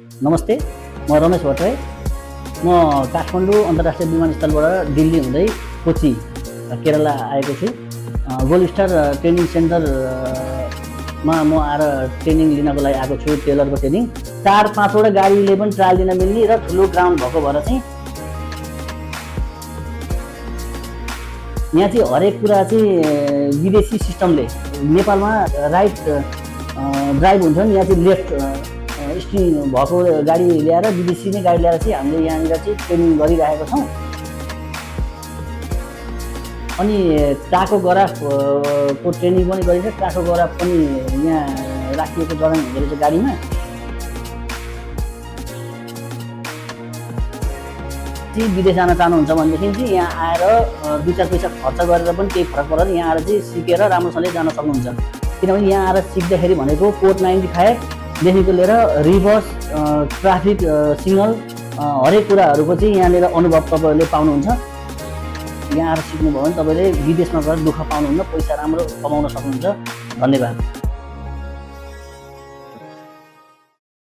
नमस्ते, म रमेश भट्टराई। म काठमाडौँ अन्तर्राष्ट्रिय विमानस्थलबाट दिल्ली हुँदै कोची केरला आएको छु। गोल्ड स्टार ट्रेनिङ सेन्टरमा म आएर ट्रेनिङ लिनको लागि आएको छु। टेलरको ट्रेनिङ 4-5वटा गाडीले पनि ट्रायल दिन मिल्ने र ठुलो ग्राउन्ड भएको भएर चाहिँ यहाँ चाहिँ हरेक कुरा चाहिँ विदेशी सिस्टमले, नेपालमा राइट ड्राइभ हुन्छ नि, यहाँ चाहिँ लेफ्ट स्टियरिङ भएको गाडी ल्याएर विदेशी नै गाडी ल्याएर चाहिँ हामीले यहाँनिर चाहिँ ट्रेनिङ गरिरहेका छौँ। अनि टाको गराफको ट्रेनिङ पनि गरिन्छ। टाको गराफ पनि यहाँ राखिएको जडान हुँदो रहेछ गाडीमा। विदेश जान चाहनुहुन्छ भनेदेखि चाहिँ यहाँ आएर 2-4 पैसा खर्च गरेर पनि केही फरक पर्दैन। यहाँ आएर चाहिँ सिकेर राम्रोसँगले जान सक्नुहुन्छ। किनभने यहाँ आएर सिक्दाखेरि भनेको कोड 95देखिको लिएर रिभर्स, ट्राफिक सिग्नल, हरेक कुराहरूको चाहिँ यहाँनिर अनुभव तपाईँहरूले पाउनुहुन्छ। यहाँ आएर सिक्नुभयो भने तपाईँले विदेशमा गएर दुःख पाउनुहुन्न, पैसा राम्रो कमाउन सक्नुहुन्छ। धन्यवाद।